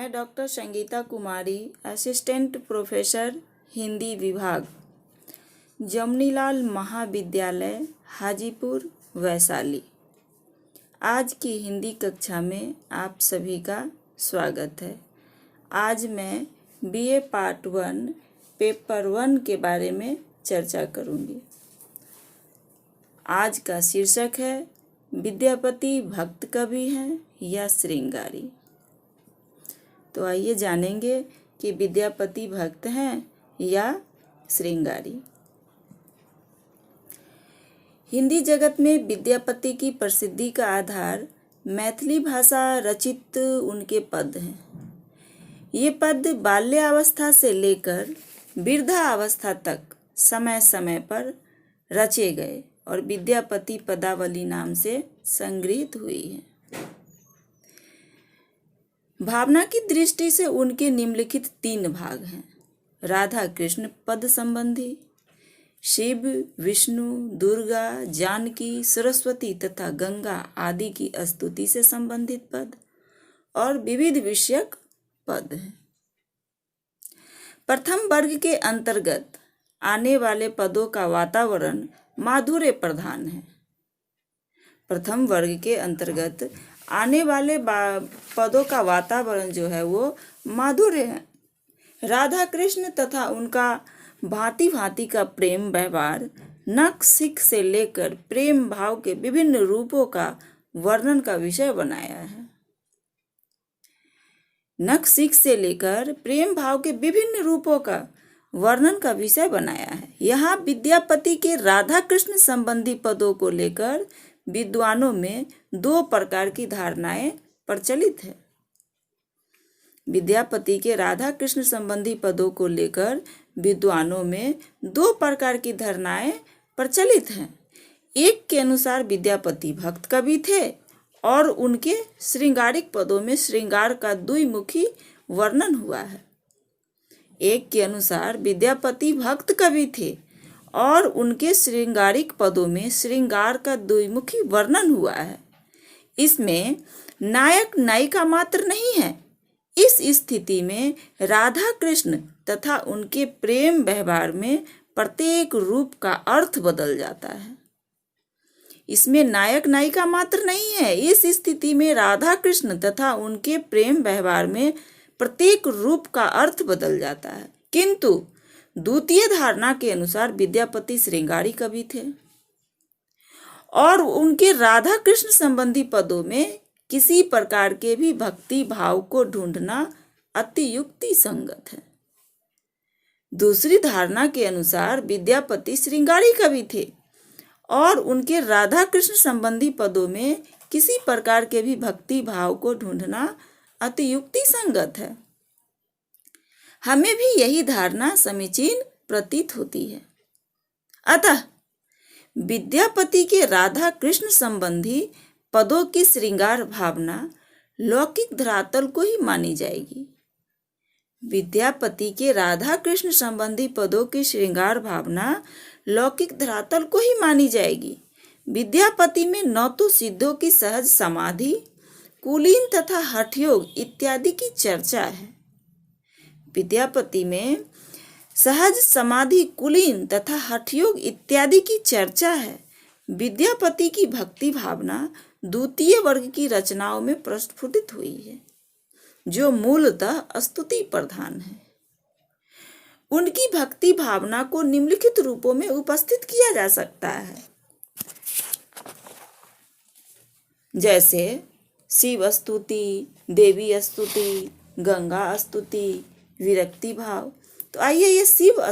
मैं डॉक्टर संगीता कुमारी, assistant professor Hindi विभाग, जमनीलाल महाविद्यालय हाजीपुर वैशाली। आज की हिंदी कक्षा में आप सभी का स्वागत है। आज मैं बीए पार्ट 1 पेपर 1 के बारे में चर्चा करूंगी। आज का शीर्षक है विद्यापति भक्त कवि हैं या श्रृंगारी। तो आइए जानेंगे कि विद्यापति भक्त हैं या श्रृंगारी। हिंदी जगत में विद्यापति की प्रसिद्धि का आधार मैथिली भाषा रचित उनके पद हैं। ये पद बाल्यावस्था से लेकर वृद्धावस्था तक समय समय पर रचे गए और विद्यापति पदावली नाम से संग्रहित हुई है। भावना की दृष्टि से उनके निम्नलिखित 3 भाग हैं। राधा कृष्ण पद संबंधी, शिव, विष्णु, दुर्गा, जानकी, सरस्वती तथा गंगा आदि की स्तुति से संबंधित पद और विविध विषयक पद हैं। प्रथम वर्ग के अंतर्गत आने वाले पदों का वातावरण माधुर्य प्रधान है। प्रथम वर्ग के अंतर्गत आने वाले पदों का वातावरण जो है वो माधुर्य है। राधा कृष्ण तथा उनका भांति भांति का प्रेम व्यवहार नख सिख से लेकर प्रेम भाव के विभिन्न रूपों का वर्णन का विषय बनाया है। नख सिख से लेकर प्रेम भाव के विभिन्न रूपों का वर्णन का विषय बनाया है। यहाँ विद्यापति के राधा कृष्ण संबंधी पदों को लेकर विद्वानों में 2 प्रकार की धारणाएं प्रचलित है। विद्यापति के राधा कृष्ण संबंधी पदों को लेकर विद्वानों में 2 प्रकार की धारणाएं प्रचलित हैं। एक के अनुसार विद्यापति भक्त कवि थे और उनके श्रृंगारिक पदों में श्रृंगार का द्विमुखी वर्णन हुआ है। एक के अनुसार विद्यापति भक्त कवि थे और उनके श्रृंगारिक पदों में श्रृंगार का द्विमुखी वर्णन हुआ है। इसमें नायक नायिका मात्र नहीं है। इस स्थिति में राधा कृष्ण तथा उनके प्रेम व्यवहार में प्रत्येक रूप का अर्थ बदल जाता है। इसमें नायक नायिका मात्र नहीं है। इस स्थिति में राधा कृष्ण तथा उनके प्रेम व्यवहार में प्रत्येक रूप का अर्थ बदल जाता है। किंतु द्वितीय धारणा के अनुसार विद्यापति श्रृंगारी कवि थे और उनके राधा कृष्ण संबंधी पदों में किसी प्रकार के भी भक्ति भाव को ढूंढना अति युक्ति संगत है। दूसरी धारणा के अनुसार विद्यापति श्रृंगारी कवि थे और उनके राधा कृष्ण संबंधी पदों में किसी प्रकार के भी भक्ति भाव को ढूंढना अति युक्ति संगत है। हमें भी यही धारणा समीचीन प्रतीत होती है। अतः विद्यापति के राधा कृष्ण संबंधी पदों की श्रृंगार भावना लौकिक धरातल को ही मानी जाएगी। विद्यापति के राधा कृष्ण संबंधी पदों की श्रृंगार भावना लौकिक धरातल को ही मानी जाएगी। विद्यापति में न तो सिद्धों की सहज समाधि, कुलीन तथा हठयोग इत्यादि की चर्चा है। विद्यापति में सहज समाधि, कुलीन तथा हठयोग इत्यादि की चर्चा है। विद्यापति की भक्ति भावना द्वितीय वर्ग की रचनाओं में प्रस्फुटित हुई है, जो मूलतः स्तुति प्रधान है। उनकी भक्ति भावना को निम्नलिखित रूपों में उपस्थित किया जा सकता है, जैसे शिव स्तुति, देवी स्तुति, गंगा स्तुति, विरक्ति भाव। तो आइए ये शिव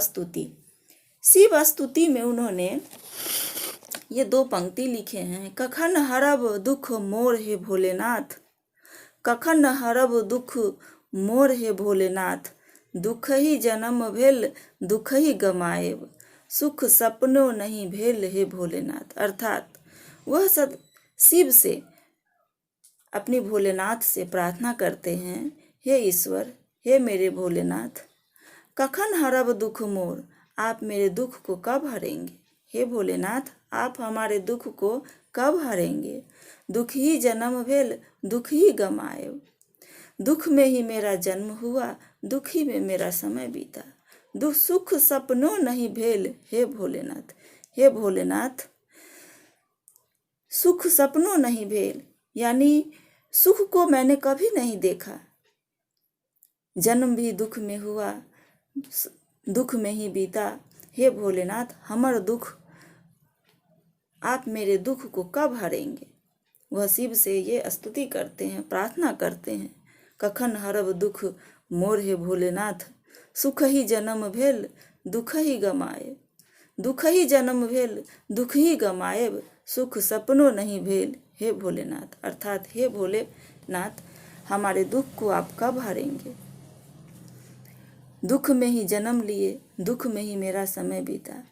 स्तुति में उन्होंने ये 2 पंक्ति लिखे हैं। कखन हरब दुख मोर हे भोलेनाथ, कखन हरब दुख मोर हे भोलेनाथ, दुख ही जन्म भेल दुख ही गमाएब, सुख सपनो नहीं भेल हे भोलेनाथ। अर्थात वह सब शिव से, अपनी भोलेनाथ से प्रार्थना करते हैं, हे ईश्वर, हे मेरे भोलेनाथ, कखन हरब दुख मोर, आप मेरे दुख को कब हरेंगे। हे भोलेनाथ, आप हमारे दुख को कब हरेंगे। दुख ही जन्म भेल दुख ही गमाएब, दुख में ही मेरा जन्म हुआ, दुखी में मेरा समय बीता। दुख सुख सपनों नहीं भेल, हे भोलेनाथ। हे भोलेनाथ, सुख सपनों नहीं भेल, यानी सुख को मैंने कभी नहीं देखा। जन्म भी दुख में हुआ, दुख में ही बीता। हे भोलेनाथ, हमर दुख, आप मेरे दुख को कब हरेंगे। वह शिव से ये स्तुति करते हैं, प्रार्थना करते हैं। कखन हरब दुख मोर हे भोलेनाथ, सुख ही जन्म भेल दुख ही गमाए। दुख ही जन्म भेल दुख ही गमाएब, सुख सपनों नहीं भेल, हे भोलेनाथ। अर्थात हे भोलेनाथ, हमारे दुख को आप कब हरेंगे। दुख में ही जन्म लिए, दुख में ही मेरा समय बीता,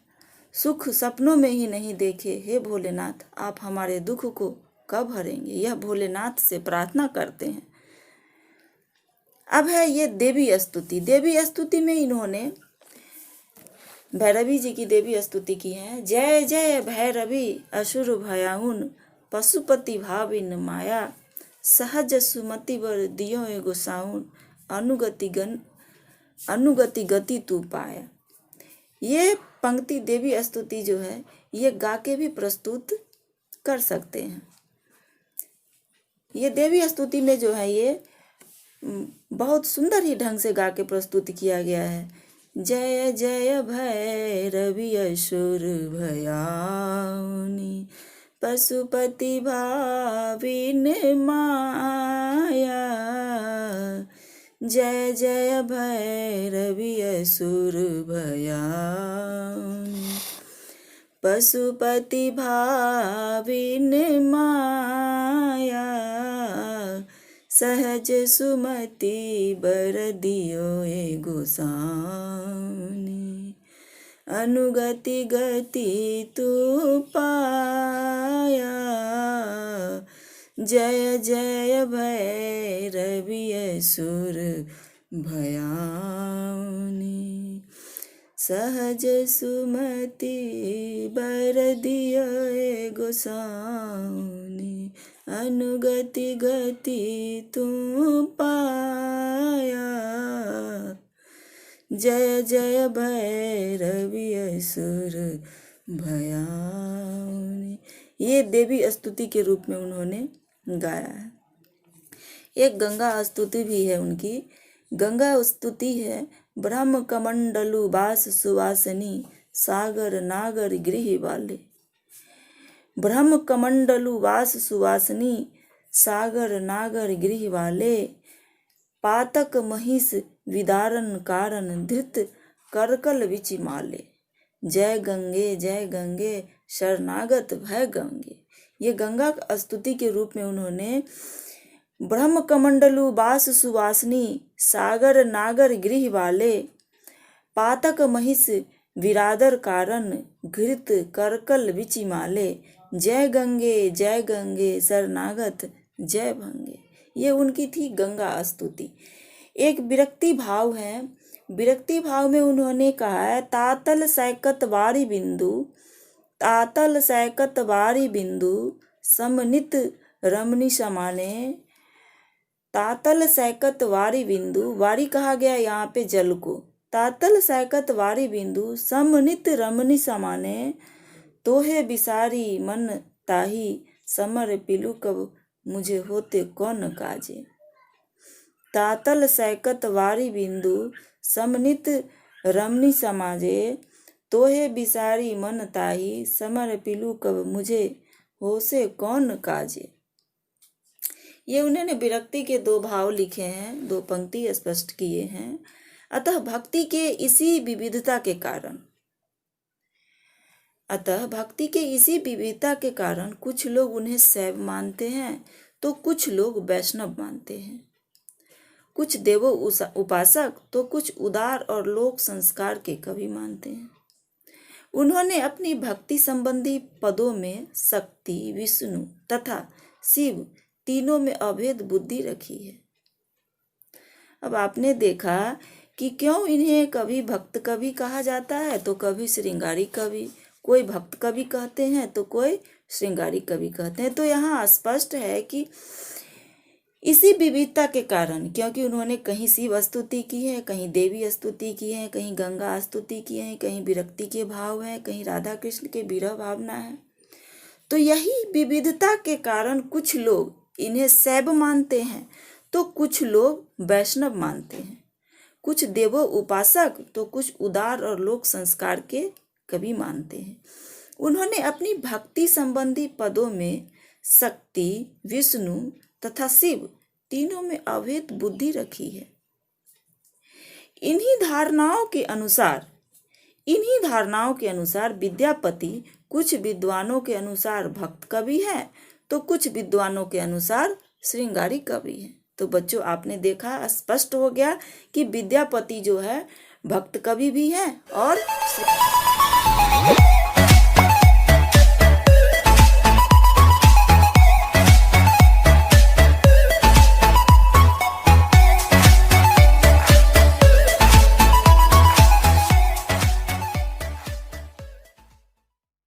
सुख सपनों में ही नहीं देखे, हे भोलेनाथ, आप हमारे दुख को कब हरेंगे। यह भोलेनाथ से प्रार्थना करते हैं। अब है ये देवी स्तुति। देवी स्तुति में इन्होंने भैरवी जी की देवी स्तुति की है। जय जय भैरवी असुर भयाउन, पशुपति भाविन माया, सहज सुमति बर दियो ए गोसाउन, अनुगति गति तू पाया। ये पंक्ति देवी स्तुति जो है, ये गा के भी प्रस्तुत कर सकते हैं। ये देवी स्तुति में जो है ये बहुत सुंदर ही ढंग से गा के प्रस्तुत किया गया है। जय जय भैरवी असुर भयाउनि, पशुपति भाविन माया, जय जय भैरवी असुर भयाउनि, पशुपति भाविन माया, सहज सुमति बर दियो ए गोसाउनि, अनुगति गति तू पाया, जय जय भैरवी असुर भयाउनि, सहज सुमति बर दियो ए गोसाउनि, अनुगति गति तू पाया, जय जय भैरवी असुर भयाउनि। ये देवी स्तुति के रूप में उन्होंने गाया है। एक गंगा स्तुति भी है उनकी। गंगा स्तुति है, ब्रह्म कमंडलु बास सुवासनी, सागर नागर गृह वाले। ब्रह्म कमंडलु वास सुवासनी, सागर नागर गृह वाले, पातक महिष विदारण कारण, धृत करकल विचिमाले। जय गंगे शरणागत भय गंगे। ये गंगा स्तुति के रूप में उन्होंने ब्रह्म कमंडलु बास सुवासनी, सागर नागर गृह वाले, पातक महिष विरादर कारण, घृत करकल विचिमाले, जय गंगे शरणागत जय भंगे। ये उनकी थी गंगा स्तुति। एक विरक्ति भाव है। विरक्ति भाव में उन्होंने कहा है, तातल सैकत वारी बिंदु, तातल सैकत वारी बिंदु, समनित रमणी समाने। तातल सैकत वारी बिंदु, वारी कहा गया यहाँ पे जल को। तातल सैकत वारी बिंदु, समनित रमणी समाने, तोहे बिसारी मन ताही, समर पिलु कब मुझे होते कौन काजे। तातल सैकत वारी बिंदु, समनित रमणी समाजे, तोहे बिसारी मन ताही, समर पिलु कब मुझे होसे कौन काजे। ये उन्होंने विरक्ति के दो भाव लिखे हैं, दो पंक्ति स्पष्ट किए हैं। अतः भक्ति के इसी विविधता के कारण कुछ लोग उन्हें शैव मानते हैं, तो कुछ लोग वैष्णव मानते हैं। कुछ देवो उपासक तो कुछ उदार और लोक संस्कार के कवि मानते हैं। उन्होंने अपनी भक्ति संबंधी पदों में शक्ति, विष्णु तथा शिव तीनों में अभेद बुद्धि रखी है। अब आपने देखा कि क्यों इन्हें कभी भक्त कवि कहा जाता है तो कभी श्रृंगारी कवि। कोई भक्त कवि कहते हैं तो कोई श्रृंगारी कवि कहते हैं। तो यहाँ स्पष्ट है कि इसी विविधता के कारण, क्योंकि उन्होंने कहीं शिव स्तुति की है, कहीं देवी स्तुति की है, कहीं गंगा स्तुति की है, कहीं विरक्ति के भाव है, कहीं राधा कृष्ण के विरह भावना है, तो यही विविधता के कारण कुछ लोग इन्हें शैव मानते हैं तो कुछ लोग वैष्णव मानते हैं, कुछ देवो उपासक तो कुछ उदार और लोक संस्कार के कवि मानते हैं। उन्होंने अपनी भक्ति संबंधी पदों में शक्ति, विष्णु तथा शिव तीनों में अभेद बुद्धि रखी है। इन्हीं धारणाओं के अनुसार विद्यापति कुछ विद्वानों के अनुसार भक्त कवि है तो कुछ विद्वानों के अनुसार श्रृंगारी कवि है। तो बच्चों, आपने देखा, स्पष्ट हो गया कि विद्यापति जो है भक्त कवि भी है और